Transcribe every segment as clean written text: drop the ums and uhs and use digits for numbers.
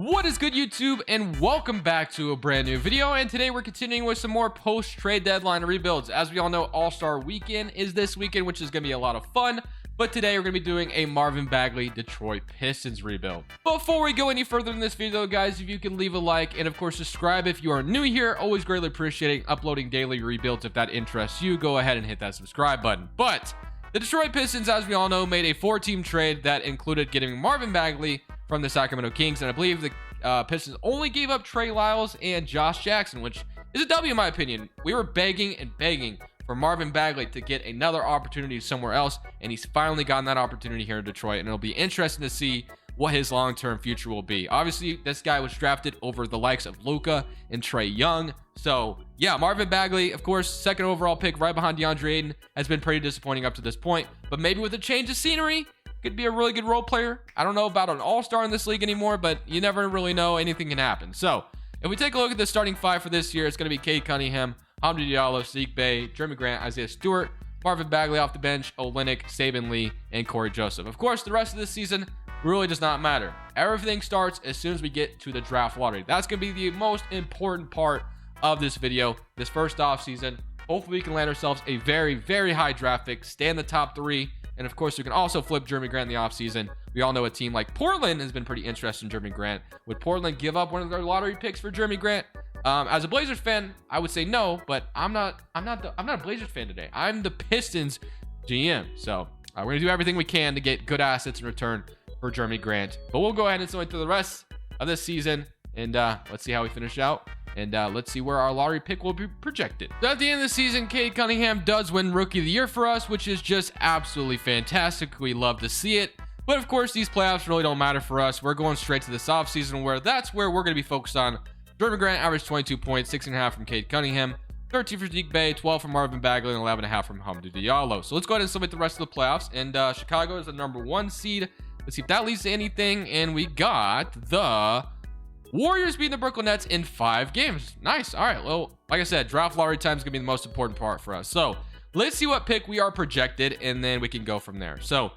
What is good, YouTube, and welcome back to a brand new video. And today we're continuing with some more post trade deadline rebuilds. As we all know, All-Star weekend is this weekend, which is going to be a lot of fun. But today we're going to be doing a Marvin Bagley Detroit Pistons rebuild. Before we go any further in this video, guys, if you can leave a like and of course subscribe if you are new here, always greatly appreciating uploading daily rebuilds. If that interests you, go ahead and hit that subscribe button. But the Detroit Pistons, as we all know, made a 4-team trade that included getting Marvin Bagley from the Sacramento Kings, and I believe the Pistons only gave up Trey Lyles and Josh Jackson, which is a W in my opinion. We were begging and begging for Marvin Bagley to get another opportunity somewhere else, and he's finally gotten that opportunity here in Detroit, and it'll be interesting to see what his long-term future will be. Obviously, this guy was drafted over the likes of Luka and Trey Young. So yeah, Marvin Bagley, of course, second overall pick right behind DeAndre Ayton, has been pretty disappointing up to this point, but maybe with a change of scenery, could be a really good role player. I don't know about an all-star in this league anymore, but you never really know. Anything can happen. So if we take a look at the starting five for this year, it's going to be Cade Cunningham, Hamidou Diallo, Saddiq Bey, Jeremy Grant, Isaiah Stewart, Marvin Bagley off the bench, Olynyk, Saben Lee, and Corey Joseph. Of course, the rest of this season really does not matter. Everything starts as soon as we get to the draft lottery. That's going to be the most important part of this video, this first offseason. Hopefully we can land ourselves a very, very high draft pick, stay in the top 3. And of course, we can also flip Jeremy Grant in the offseason. We all know a team like Portland has been pretty interested in Jeremy Grant. Would Portland give up one of their lottery picks for Jeremy Grant? As a Blazers fan, I would say no, but I'm not a Blazers fan today. I'm the Pistons GM. So we're gonna do everything we can to get good assets in return for Jeremy Grant. But we'll go ahead and swing through the rest of this season, and let's see how we finish out. And let's see where our lottery pick will be projected. So at the end of the season, Cade Cunningham does win Rookie of the Year for us, which is just absolutely fantastic. We love to see it. But of course, these playoffs really don't matter for us. We're going straight to this offseason where that's where we're going to be focused on. Jeremy Grant averaged 22 points, 6.5 from Cade Cunningham, 13 for Saddiq Bey, 12 from Marvin Bagley, and 11.5 from Hamidou Diallo. So let's go ahead and submit the rest of the playoffs. And Chicago is the #1 seed. Let's see if that leads to anything. And we got the Warriors beating the Brooklyn Nets in 5 games. Nice. All right. Well, like I said, draft lottery time is going to be the most important part for us. So let's see what pick we are projected, and then we can go from there. So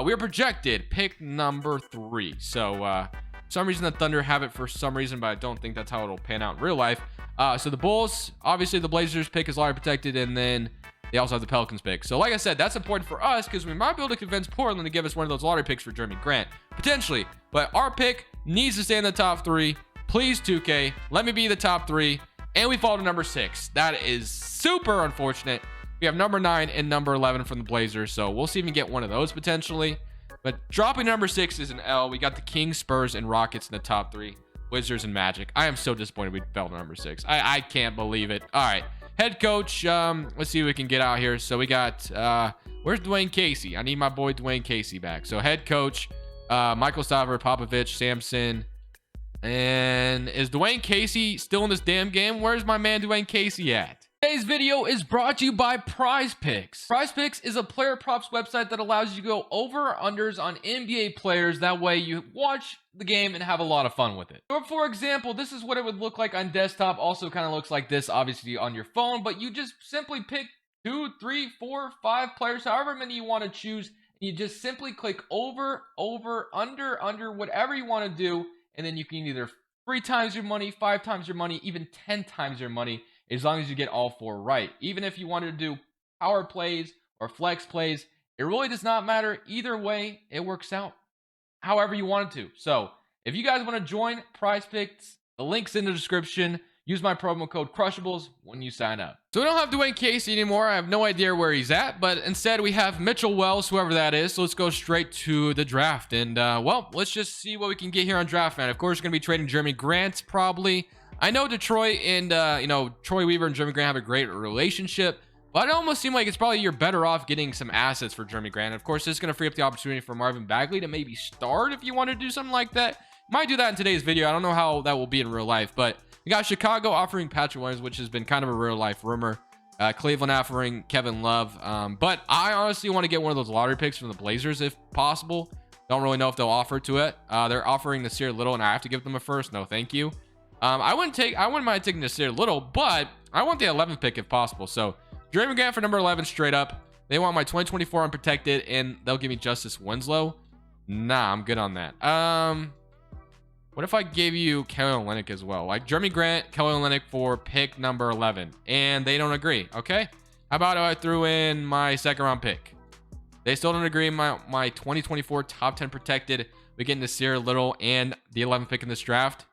we are projected pick number 3. So for some reason, the Thunder have it for some reason, but I don't think that's how it'll pan out in real life. So the Bulls, obviously the Blazers pick is lottery protected, and then they also have the Pelicans pick. So like I said, that's important for us because we might be able to convince Portland to give us one of those lottery picks for Jeremy Grant. Potentially. But our pick needs to stay in the top 3. Please, 2K, let me be the top 3. And we fall to number 6. That is super unfortunate. We have number 9 and number 11 from the Blazers. So we'll see if we can get one of those potentially. But dropping number 6 is an L. We got the Kings, Spurs, and Rockets in the top 3. Wizards and Magic. I am so disappointed we fell to number 6. I can't believe it. All right. Head coach, let's see what we can get out here. So we got, where's Dwayne Casey? I need my boy Dwayne Casey back. So head coach, Michael Staver, Popovich, Sampson. And is Dwayne Casey still in this damn game? Where's my man Dwayne Casey at? Today's video is brought to you by Prize Picks. Prize Picks is a player props website that allows you to go over or unders on NBA players. That way you watch the game and have a lot of fun with it. So for example, this is what it would look like on desktop. Also kind of looks like this, obviously, on your phone. But you just simply pick 2, 3, 4, 5 players, however many you want to choose. You just simply click over, under, whatever you want to do. And then you can either 3 times your money, 5 times your money, even 10 times your money, as long as you get all 4 right. Even if you wanted to do power plays or flex plays, it really does not matter. Either way, it works out however you want it to. So if you guys want to join Prize Picks, the link's in the description. Use my promo code Crushables when you sign up. So we don't have Dwayne Casey anymore. I have no idea where he's at, but instead we have Mitchell Wells, whoever that is. So let's go straight to the draft. And well, let's just see what we can get here on Draft Man. Of course, we're going to be trading Jeremy Grant probably. I know Detroit and, Troy Weaver and Jeremy Grant have a great relationship, but it almost seems like it's probably you're better off getting some assets for Jeremy Grant. Of course, this is going to free up the opportunity for Marvin Bagley to maybe start if you want to do something like that. Might do that in today's video. I don't know how that will be in real life, but we got Chicago offering Patrick Williams, which has been kind of a real life rumor. Cleveland offering Kevin Love. But I honestly want to get one of those lottery picks from the Blazers if possible. Don't really know if they'll offer to it. They're offering Nasir Little, and I have to give them a first. No, thank you. I wouldn't mind taking Nasir Little, but I want the 11th pick if possible. So Jeremy Grant for number 11 straight up. They want my 2024 unprotected, and they'll give me Justice Winslow. Nah, I'm good on that. What if I gave you Kelly Olynyk as well? Like Jeremy Grant, Kelly Olynyk for pick number 11. And they don't agree, okay? How about if I threw in my second round pick? They still don't agree. My 2024 top 10 protected. We get Nasir Little and the 11th pick in this draft.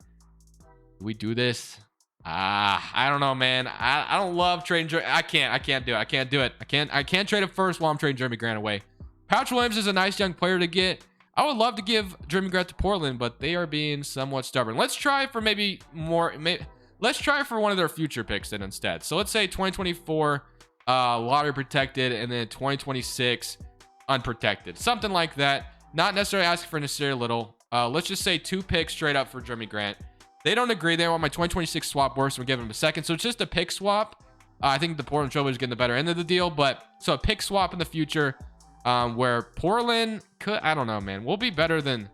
Do we do this? I don't know, man. I don't love trading. I can't do it. I can't trade it first while I'm trading Jeremy Grant away. Patrick Williams is a nice young player to get. I would love to give Jeremy Grant to Portland, but they are being somewhat stubborn. Let's try for maybe more. Let's try for one of their future picks then instead. So let's say 2024 lottery protected and then 2026 unprotected. Something like that. Not necessarily asking for Nasir Little. Let's just say 2 picks straight up for Jeremy Grant. They don't agree. They want my 2026 swap worse. So we're giving them a second. So it's just a pick swap. I think the Portland Trailblazers getting the better end of the deal. But so a pick swap in the future. Where Portland could, I don't know, man. We'll be better than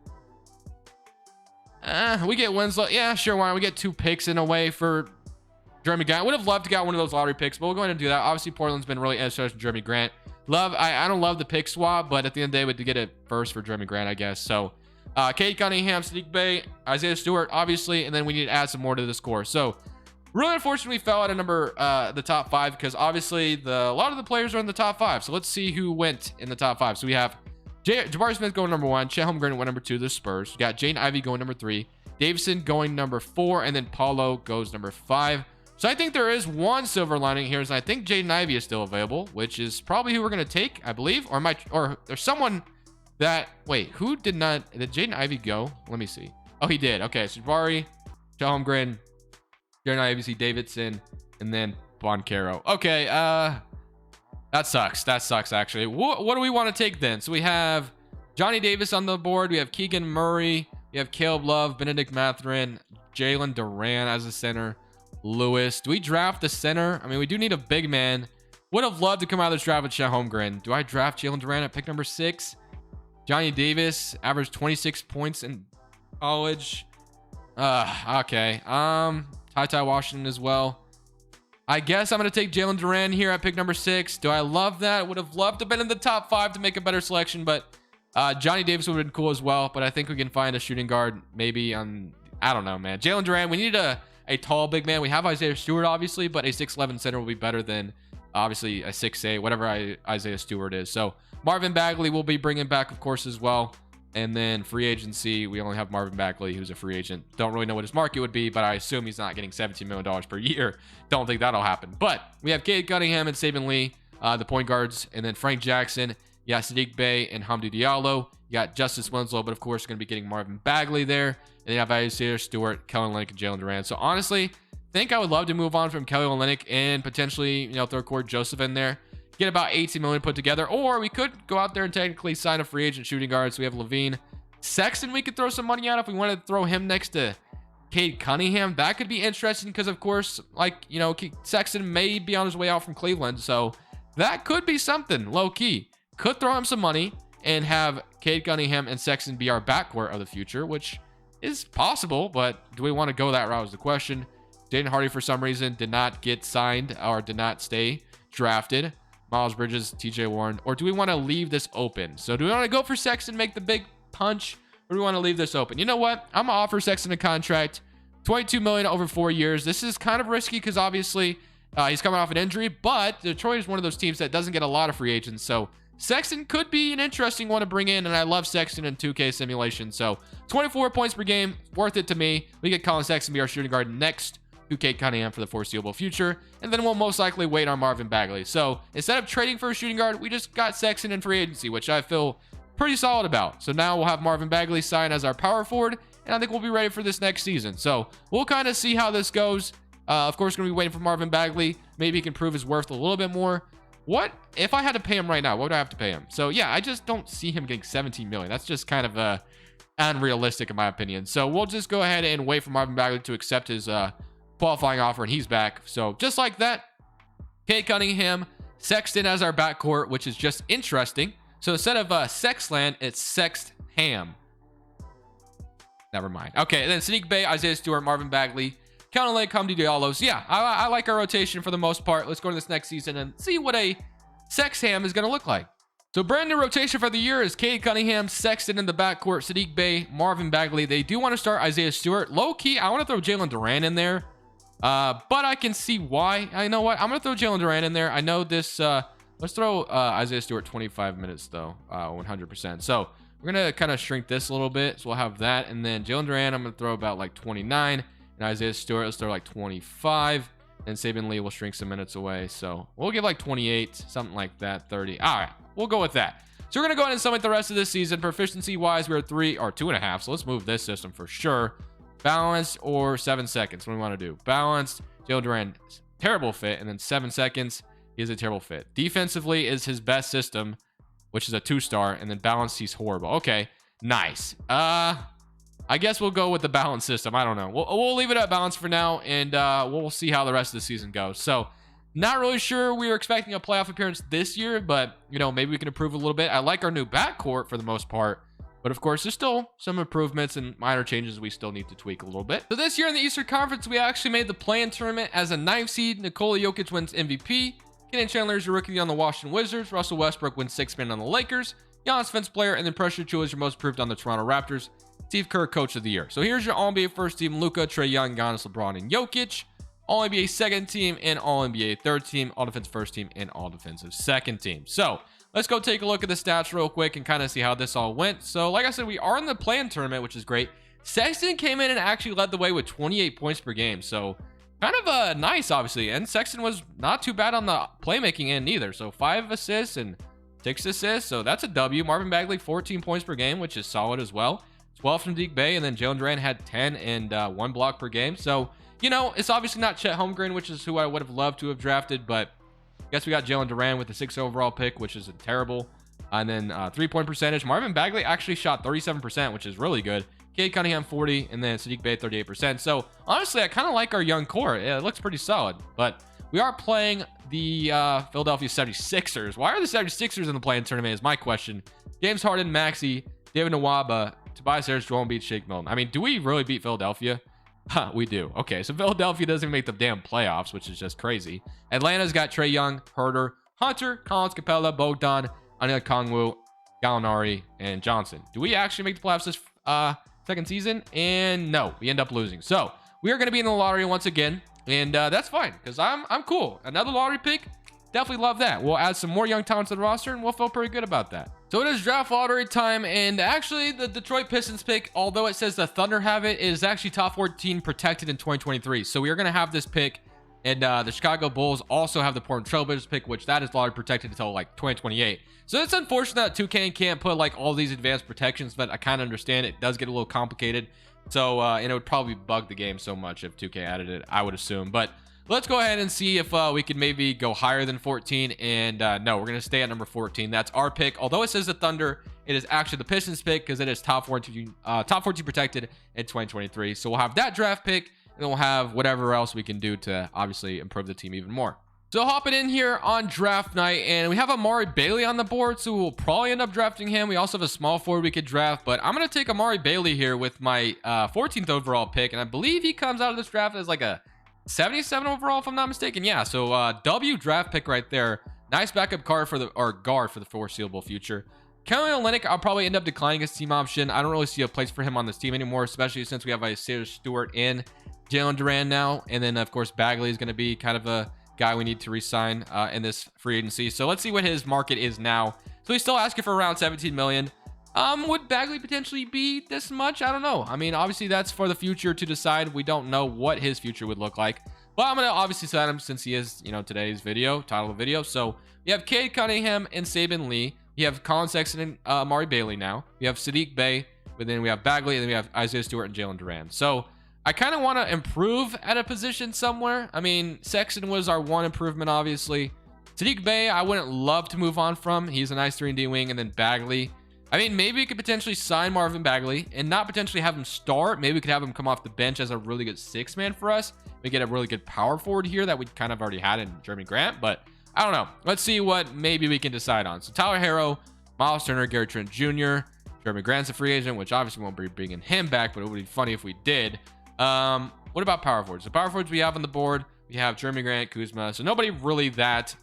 we get Winslow. Yeah, sure. Why don't we get 2 picks in a way for Jeremy Grant? I would have loved to got one of those lottery picks, but we'll go ahead and do that. Obviously, Portland's been really interested in Jeremy Grant. I don't love the pick swap, but at the end of the day, we had to get it first for Jeremy Grant, I guess. So Cade Cunningham, Sadiq Bey, Isaiah Stewart, obviously, and then we need to add some more to the score. So really unfortunately fell out of the top 5 because obviously a lot of the players are in the top 5. So let's see who went in the top 5. So we have Jabari Smith going number 1, Chet Holmgren went number 2, the Spurs. We got Jaden Ivey going number 3, Davison going number 4, and then Paulo goes number 5. So I think there is one silver lining here, is I think Jaden Ivey is still available, which is probably who we're going to take, I believe. Or there's someone that, wait, who did Jaden Ivey go? Let me see. Oh, he did. Okay, so Jabari, Chet Holmgren, Jaden Ivey, Davidson, and then Boncaro. Okay, that sucks. That sucks, actually. What do we want to take then? So we have Johnny Davis on the board. We have Keegan Murray. We have Caleb Love, Benedict Mathurin, Jalen Duren as a center. Lewis. Do we draft the center? I mean, we do need a big man. Would have loved to come out of this draft with Chet Holmgren. Do I draft Jalen Duren at pick number 6? Johnny Davis averaged 26 points in college. Okay. Ty Washington as well. I guess I'm going to take Jalen Duren here at pick number 6. Do I love that? Would have loved to have been in the top 5 to make a better selection, but Johnny Davis would have been cool as well. But I think we can find a shooting guard maybe on, I don't know, man. Jalen Duren, we need a tall big man. We have Isaiah Stewart, obviously, but a 6'11 center will be better than, obviously, a 6'8, whatever Isaiah Stewart is. So Marvin Bagley will be bringing back, of course, as well. And then free agency, we only have Marvin Bagley, who's a free agent. Don't really know what his market would be, but I assume he's not getting $17 million per year. Don't think that'll happen. But we have Cade Cunningham and Saban Lee, the point guards, and then Frank Jackson. You got Sadiq Bey and Hamdou Diallo. You got Justice Winslow, but of course, you're going to be getting Marvin Bagley there. And you have Isaiah Stewart, Kelly Olynyk, and Jalen Duren. So honestly, I think I would love to move on from Kelly Olynyk and potentially, throw Corey Joseph in there. Get about 18 million put together. Or we could go out there and technically sign a free agent shooting guard. So we have Levine. Sexton, we could throw some money out if we wanted to throw him next to Cade Cunningham. That could be interesting because, of course, Sexton may be on his way out from Cleveland. So that could be something low-key. Could throw him some money and have Cade Cunningham and Sexton be our backcourt of the future, which is possible, but do we want to go that route is the question. Jaden Hardy, for some reason, did not get signed or did not stay drafted. Miles Bridges, TJ Warren, or do we want to leave this open? So do we want to go for Sexton, make the big punch, or do we want to leave this open? You know what? I'm gonna offer Sexton a contract, $22 million over 4 years. This is kind of risky because obviously he's coming off an injury, but Detroit is one of those teams that doesn't get a lot of free agents. So Sexton could be an interesting one to bring in, and I love Sexton in 2K simulation. So 24 points per game, worth it to me. We get Colin Sexton be our shooting guard next to Cade Cunningham for the foreseeable future, and then we'll most likely wait on Marvin Bagley. So instead of trading for a shooting guard, we just got Sexton in free agency, which I feel pretty solid about. So now we'll have Marvin Bagley sign as our power forward, and I think we'll be ready for this next season. So we'll kind of see how this goes. Of course, going to be waiting for Marvin Bagley. Maybe he can prove his worth a little bit more. What if I had to pay him right now? What would I have to pay him? So yeah, I just don't see him getting 17 million. That's just kind of unrealistic in my opinion. So we'll just go ahead and wait for Marvin Bagley to accept his qualifying offer, and he's back. So just like that, Cade Cunningham, Sexton as our backcourt, which is just interesting. So instead of Sexland, it's Sextham. Never mind. Okay, and then Sadiq Bey, Isaiah Stewart, Marvin Bagley, Count Lake, Hamdou Diallo. So yeah, I like our rotation for the most part. Let's go to this next season and see what a Sexham is going to look like. So brand new rotation for the year is Cade Cunningham, Sexton in the backcourt, Saddiq Bey, Marvin Bagley. They do want to start Isaiah Stewart. Low key, I want to throw Jalen Duren in there. But I can see why. I know what, I'm going to throw Jalen Duren in there. I know this, let's throw Isaiah Stewart 25 minutes though, 100%. So we're going to kind of shrink this a little bit. So we'll have that. And then Jalen Duren, I'm going to throw about like 29. And Isaiah Stewart, let's throw like 25. And Saben Lee will shrink some minutes away. So we'll give like 28, something like that, 30. All right, we'll go with that. So we're going to go ahead and summate the rest of this season. Proficiency-wise, we're 3 or 2.5. So let's move this system for sure. Balanced or 7 seconds. What do we want to do? Balanced, Jalen Duren, terrible fit. And then 7 seconds, he is a terrible fit. Defensively is his best system, which is a 2-star. And then balanced, he's horrible. Okay, nice. I guess we'll go with the balance system. I don't know. We'll leave it at balance for now, and we'll see how the rest of the season goes. So, not really sure we were expecting a playoff appearance this year, but, you know, maybe we can improve a little bit. I like our new backcourt for the most part, but of course, there's still some improvements and minor changes we still need to tweak a little bit. So this year in the Eastern Conference, we actually made the play-in tournament as a 9th seed. Nikola Jokic wins MVP. Kenny Chandler is your rookie on the Washington Wizards. Russell Westbrook wins 6th man on the Lakers. Giannis Defense Player, and then Pressure Chua is your most improved on the Toronto Raptors. Steve Kerr, Coach of the Year. So here's your All-NBA first team: Luka, Trae Young, Giannis, LeBron, and Jokic. All-NBA second team and All-NBA third team. All-Defense first team and All-Defensive second team. So let's go take a look at the stats real quick and kind of see how this all went. So like I said, we are in the play-in tournament, which is great. Sexton came in and actually led the way with 28 points per game. So kind of nice, obviously. And Sexton was not too bad on the playmaking end either. So 5 assists and 6 assists. So that's a W. Marvin Bagley, 14 points per game, which is solid as well. 12 from Saddiq Bey, and then Jalen Duren had 10 and 1 block per game. So, you know, it's obviously not Chet Holmgren, which is who I would have loved to have drafted, but I guess we got Jalen Duren with the 6th overall pick, which is terrible. And then 3-point percentage. Marvin Bagley actually shot 37%, which is really good. Cade Cunningham 40, and then Saddiq Bey 38%. So honestly, I kind of like our young core. It looks pretty solid, but we are playing the Philadelphia 76ers. Why are the 76ers in the play-in tournament is my question. James Harden, Maxey, David Nwaba, Tobias Harris, Joel Embiid, Shake Milton. I mean, do we really beat Philadelphia? Huh, we do. Okay, so Philadelphia doesn't even make the damn playoffs, which is just crazy. Atlanta's got Trae Young, Herter, Hunter, Collins, Capella, Bogdan, Anil Kongwu, Gallinari, and Johnson. Do we actually make the playoffs this second season? And no, we end up losing. So we are going to be in the lottery once again, and that's fine because I'm cool. Another lottery pick. Definitely love that. We'll add some more young talent to the roster, and we'll feel pretty good about that. So it is draft lottery time, and actually the Detroit Pistons pick, although it says the Thunder have it, is actually top 14 protected in 2023. So we are going to have this pick, and the Chicago Bulls also have the Portland Trailblazers pick, which that is lottery protected until like 2028. So it's unfortunate that 2K can't put like all these advanced protections, but I kind of understand it does get a little complicated. So and it would probably bug the game so much if 2K added it, I would assume. But let's go ahead and see if we can maybe go higher than 14. And no, we're going to stay at number 14. That's our pick. Although it says the Thunder, it is actually the Pistons pick because it is top 14 protected in 2023. So we'll have that draft pick, and then we'll have whatever else we can do to obviously improve the team even more. So hopping in here on draft night, and we have Amari Bailey on the board, so we'll probably end up drafting him. We also have a small forward we could draft, but I'm going to take Amari Bailey here with my 14th overall pick, and I believe he comes out of this draft as like a 77 overall, if I'm not mistaken. Yeah, so W draft pick right there. Nice backup guard for the foreseeable future. Kelly Olynyk, I'll probably end up declining his team option. I don't really see a place for him on this team anymore, especially since we have Isaiah Stewart and Jalen Duren now. And then, of course, Bagley is going to be kind of a guy we need to re-sign in this free agency. So let's see what his market is now. So he's still asking for around 17 million. Would Bagley potentially be this much? I don't know. I mean, obviously that's for the future to decide. We don't know what his future would look like, but I'm going to obviously sign him since he is, you know, today's title of the video. So we have Cade Cunningham and Saben Lee. You have Colin Sexton and Amari Bailey now. We have Saddiq Bey, but then we have Bagley, and then we have Isaiah Stewart and Jalen Duren. So I kind of want to improve at a position somewhere. I mean, Sexton was our one improvement, obviously. Saddiq Bey, I wouldn't love to move on from. He's a nice 3-and-D wing, and then Bagley. I mean, maybe we could potentially sign Marvin Bagley and not potentially have him start. Maybe we could have him come off the bench as a really good 6-man for us. We get a really good power forward here that we kind of already had in Jeremy Grant, but I don't know. Let's see what maybe we can decide on. So Tyler Herro, Miles Turner, Gary Trent Jr., Jeremy Grant's a free agent, which obviously won't be bringing him back, but it would be funny if we did. What about power forwards? The power forwards we have on the board, we have Jeremy Grant, Kuzma. So nobody really that.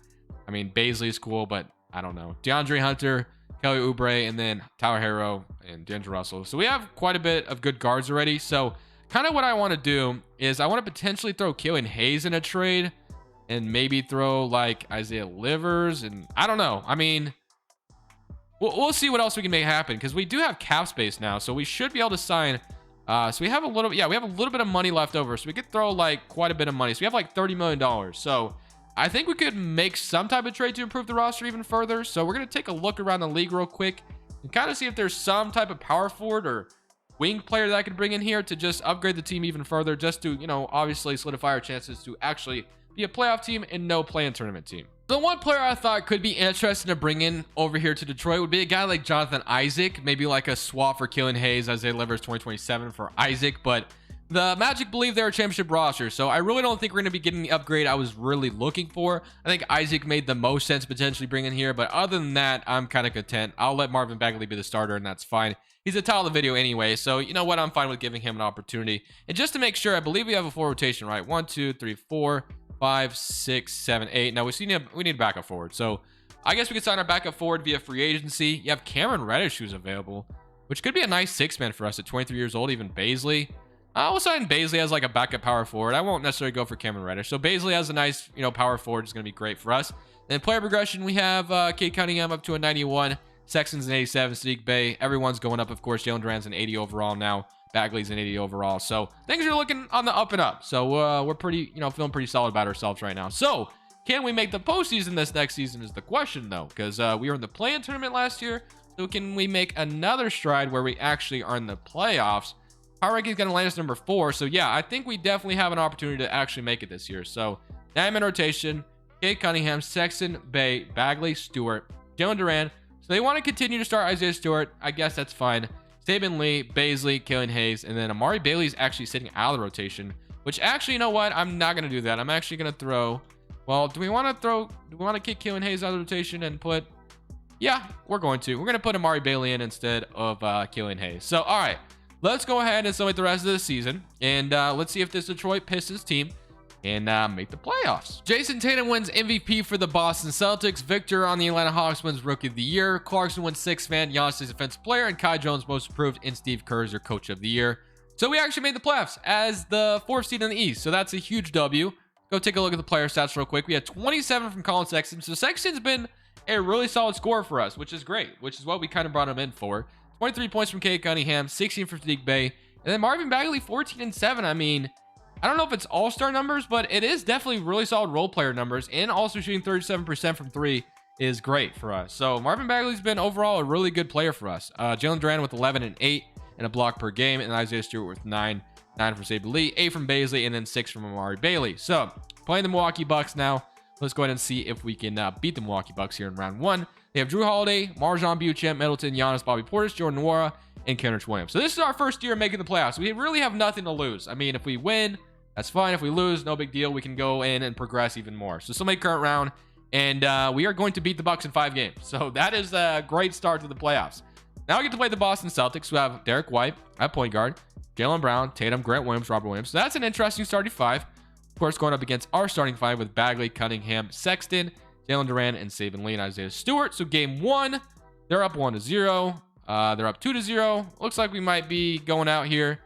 I mean, Baisley is cool, but I don't know, DeAndre Hunter, Kelly Oubre, and then Tyler Herro and D'Angelo Russell. So we have quite a bit of good guards already. So kind of what I want to do is I want to potentially throw Killian Hayes in a trade and maybe throw like Isaiah Livers. And I don't know. I mean, we'll see what else we can make happen because we do have cap space now. So we should be able to sign. So we have a little, we have a little bit of money left over. So we could throw like quite a bit of money. So we have like $30 million. So I think we could make some type of trade to improve the roster even further. So we're going to take a look around the league real quick and kind of see if there's some type of power forward or wing player that I could bring in here to just upgrade the team even further, just to, you know, obviously solidify our chances to actually be a playoff team and no play-in tournament team. The one player I thought could be interesting to bring in over here to Detroit would be a guy like Jonathan Isaac, maybe like a swap for Killian Hayes, Isaiah Livers 2027 for Isaac, but the Magic believe they're a championship roster, so I really don't think we're going to be getting the upgrade I was really looking for. I think Isaac made the most sense potentially bringing here, but other than that, I'm kind of content. I'll let Marvin Bagley be the starter, and that's fine. He's the title of the video anyway, so you know what? I'm fine with giving him an opportunity. And just to make sure, I believe we have a full rotation, right? 1, 2, 3, 4, 5, 6, 7, 8. Now we need a backup forward, so I guess we could sign our backup forward via free agency. You have Cameron Reddish who's available, which could be a nice six-man for us at 23 years old. Even Bagley. We'll sign Bagley as like a backup power forward. I won't necessarily go for Cameron Reddish. So Bagley as a nice, you know, power forward is going to be great for us. Then player progression, we have Cade Cunningham up to a 91, Sexton's an 87, Sadiq Bey. Everyone's going up, of course. Jalen Duren's an 80 overall now. Bagley's an 80 overall. So things are looking on the up and up. So we're pretty, you know, feeling pretty solid about ourselves right now. So can we make the postseason this next season is the question though, because we were in the play-in tournament last year. So can we make another stride where we actually are in the playoffs? Power ranking is going to land us number 4. So yeah, I think we definitely have an opportunity to actually make it this year. So 9-man rotation, Cade Cunningham, Sexton, Bey, Bagley, Stewart, Jalen Duren. So they want to continue to start Isaiah Stewart. I guess that's fine. Saban Lee, Baisley, Killian Hayes, and then Amari Bailey's actually sitting out of the rotation, which actually, you know what? I'm not going to do that. I'm actually going to throw, well, do we want to kick Killian Hayes out of the rotation and put, yeah, we're going to put Amari Bailey in instead of Killian Hayes. So, all right. Let's go ahead and celebrate the rest of the season. And let's see if this Detroit Pistons team can make the playoffs. Jason Tatum wins MVP for the Boston Celtics. Victor on the Atlanta Hawks wins Rookie of the Year. Clarkson wins Sixth Man. Giannis Defensive Player. And Kai Jones Most Improved. And Steve Kerr is your Coach of the Year. So we actually made the playoffs as the 4th seed in the East. So that's a huge W. Go take a look at the player stats real quick. We had 27 from Colin Sexton. So Sexton's been a really solid scorer for us, which is great, which is what we kind of brought him in for. 23 points from Cade Cunningham, 16 from Sadiq Bey, and then Marvin Bagley 14 and 7. I mean, I don't know if it's all-star numbers, but it is definitely really solid role player numbers, and also shooting 37% from 3 is great for us. So Marvin Bagley's been overall a really good player for us. Jalen Duren with 11 and 8 and a block per game, and Isaiah Stewart with 9 from Saban Lee, 8 from Baisley, and then 6 from Amari Bailey. So playing the Milwaukee Bucks now. Let's go ahead and see if we can beat the Milwaukee Bucks here in round 1. They have Drew Holiday, Marjon Beauchamp, Middleton, Giannis, Bobby Portis, Jordan Nwora, and Kenrich Williams. So this is our first year making the playoffs. We really have nothing to lose. I mean, if we win, that's fine. If we lose, no big deal. We can go in and progress even more. So still make current round, and we are going to beat the Bucks in 5 games. So that is a great start to the playoffs. Now we get to play the Boston Celtics, who have Derek White at point guard, Jaylen Brown, Tatum, Grant Williams, Robert Williams. So that's an interesting starting 5. Of course, going up against our starting 5 with Bagley, Cunningham, Sexton, Jalen Duren, and Saban Lee and Isaiah Stewart. So game 1, they're up 1-0. They're up 2-0. Looks like we might be going out here.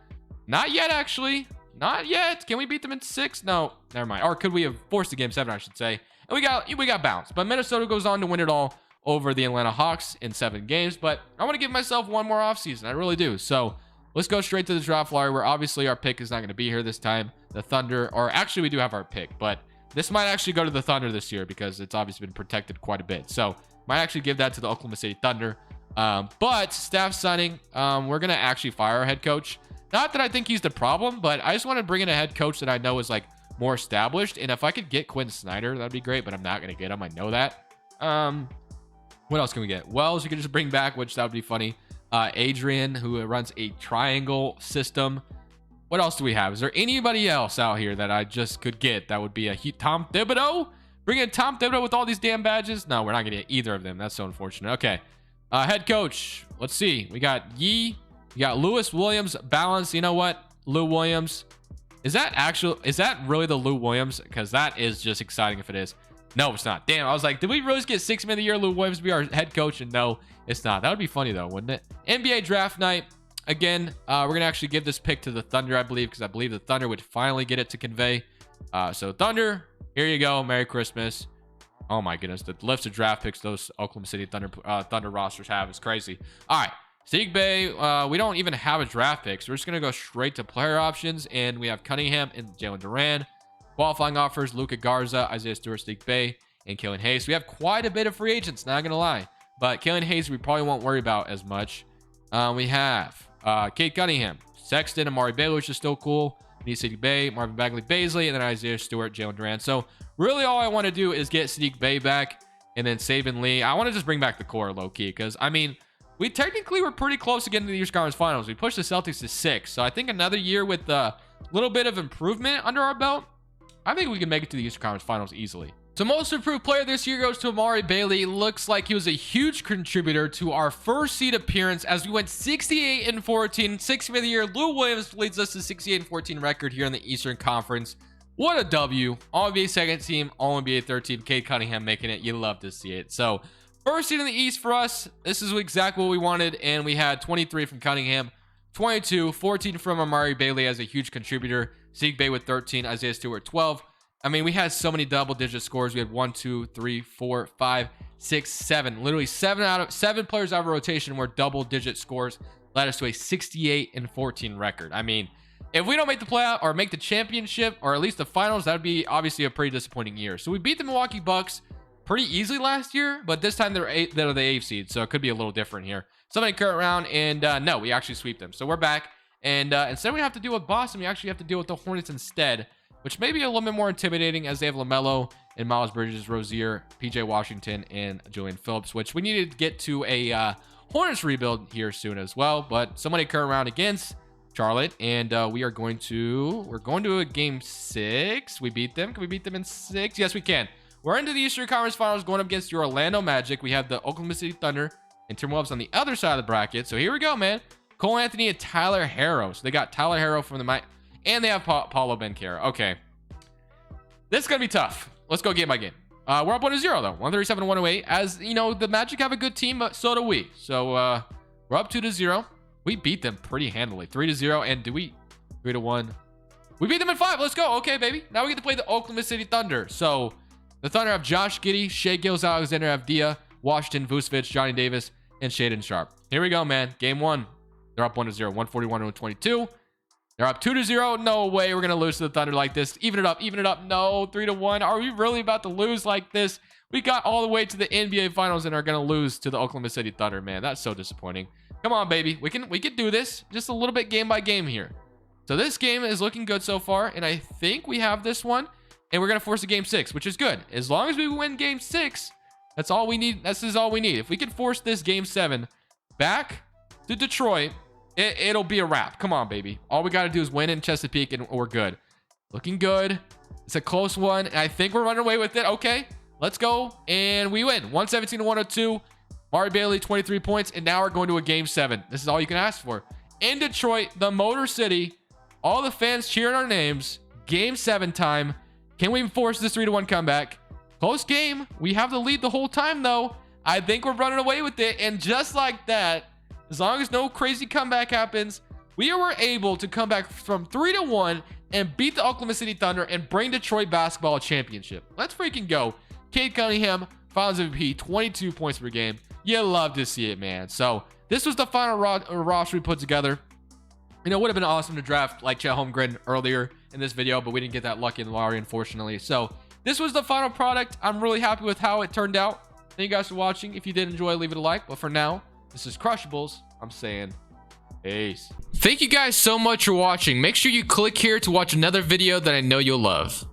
Not yet, actually. Not yet. Can we beat them in 6? No, never mind. Or could we have forced the game 7, I should say. And we got bounced. But Minnesota goes on to win it all over the Atlanta Hawks in 7 games. But I want to give myself one more offseason. I really do. So let's go straight to the draft lottery, where obviously our pick is not going to be here this time. The Thunder, or actually we do have our pick, but this might actually go to the Thunder this year because it's obviously been protected quite a bit. So might actually give that to the Oklahoma City Thunder. But staff signing, we're going to actually fire our head coach. Not that I think he's the problem, but I just want to bring in a head coach that I know is like more established. And if I could get Quinn Snyder, that'd be great, but I'm not going to get him. I know that. What else can we get? Wells, you can just bring back, which that would be funny. Adrian, who runs a triangle system. What else do we have? Is there anybody else out here that I just could get that would be a Tom Thibodeau? Bring in Tom Thibodeau with all these damn badges? No, we're not going to get either of them. That's so unfortunate. Okay. Head coach. Let's see. We got Yee. We got Lewis Williams. Balance. You know what? Lou Williams. Is that really the Lou Williams? Because that is just exciting if it is. No, it's not. Damn, I was like, did we really get 6 man of the year Lou Williams be our head coach? And no, it's not. That would be funny though, wouldn't it? NBA draft night. Again, we're gonna actually give this pick to the Thunder, I believe, because I believe the Thunder would finally get it to convey. So Thunder, here you go. Merry Christmas. Oh my goodness, the list of draft picks those Oklahoma City Thunder rosters have is crazy. All right, Sadiq Bey, we don't even have a draft pick, so we're just gonna go straight to player options, and we have Cunningham and Jalen Duren. Qualifying offers: Luka Garza, Isaiah Stewart, Sadiq Bey, and Killian Hayes. We have quite a bit of free agents, not gonna lie, but Killian Hayes we probably won't worry about as much. We have Cade Cunningham, Sexton, Amari Baylor, which is still cool. Sadiq Bey, Marvin Bagley, Baisley, and then Isaiah Stewart, Jalen Duren. So really all I want to do is get Sadiq Bey back and then Saban Lee. I want to just bring back the core low key because I mean we technically were pretty close to getting to the Eastern Conference Finals. We pushed the Celtics to 6, so I think another year with a little bit of improvement under our belt, I think we can make it to the Eastern Conference Finals easily. So most improved player this year goes to Amari Bailey. Looks like he was a huge contributor to our first seed appearance as we went 68-14. 6th man of the year, Lou Williams leads us to 68-14 record here in the Eastern Conference. What a W. All-NBA second team, All-NBA third team. Cade Cunningham making it. You love to see it. So first seed in the East for us. This is exactly what we wanted. And we had 23 from Cunningham, 22, 14 from Amari Bailey as a huge contributor. Sadiq Bey with 13, Isaiah Stewart 12. I mean, we had so many double-digit scores. We had 1, 2, 3, 4, 5, 6, 7. Literally 7 players out of rotation were double-digit scores. Led us to a 68-14 record. I mean, if we don't make the playoff or make the championship or at least the finals, that would be obviously a pretty disappointing year. So we beat the Milwaukee Bucks pretty easily last year, but this time they're the 8th seed, so it could be a little different here. Somebody current round, and no, we actually sweep them. So we're back, and instead we have to deal with Boston. We actually have to deal with the Hornets instead, which may be a little bit more intimidating as they have LaMelo and Miles Bridges, Rozier, PJ Washington, and Julian Phillips, which we needed to get to a Hornets rebuild here soon as well. But somebody current round against Charlotte, and we're going to a game 6. We beat them. Can we beat them in 6? Yes, we can. We're into the Eastern Conference Finals going up against your Orlando Magic. We have the Oklahoma City Thunder and Timberwolves on the other side of the bracket. So here we go, man. Cole Anthony and Tyler Harrow. So they got Tyler Harrow from the and they have Paulo Banchero. Okay. This is going to be tough. Let's go game by game. We're up 1-0 though. 137-108. As you know, the Magic have a good team, but so do we. So we're up 2-0. We beat them pretty handily. 3-0. And do we 3-1? We beat them in 5. Let's go. Okay, baby. Now we get to play the Oklahoma City Thunder. So the Thunder have Josh Giddey, Shea Gilgeous-Alexander, Avdia, Washington, Vucevic, Johnny Davis, and Shaedon Sharpe. Here we go, man. Game 1. They're up 1-0. 141-22. They're up 2-0. No way we're going to lose to the Thunder like this. Even it up. Even it up. No. 3-1. Are we really about to lose like this? We got all the way to the NBA Finals and are going to lose to the Oklahoma City Thunder, man. That's so disappointing. Come on, baby. We can do this. Just a little bit game by game here. So this game is looking good so far, and I think we have this one. And we're going to force a game 6, which is good. As long as we win game 6, that's all we need. This is all we need. If we can force this game 7 back to Detroit, it'll be a wrap. Come on, baby. All we got to do is win in Chesapeake, and we're good. Looking good. It's a close one. And I think we're running away with it. Okay, let's go. And we win. 117-102. Amari Bailey, 23 points. And now we're going to a game 7. This is all you can ask for. In Detroit, the Motor City. All the fans cheering our names. Game 7 time. Can we force this 3-1 comeback? Close game. We have the lead the whole time, though. I think we're running away with it. And just like that, as long as no crazy comeback happens, we were able to come back from 3-1 and beat the Oklahoma City Thunder and bring Detroit basketball a championship. Let's freaking go. Cade Cunningham, Finals MVP, 22 points per game. You love to see it, man. So this was the final roster we put together. You know, it would have been awesome to draft like Chet Holmgren earlier in this video, but we didn't get that lucky in the lottery, unfortunately. So this was the final product. I'm really happy with how it turned out. Thank you guys for watching. If you did enjoy, leave it a like. But for now, this is Crushables. I'm saying peace. Thank you guys so much for watching. Make sure you click here to watch another video that I know you'll love.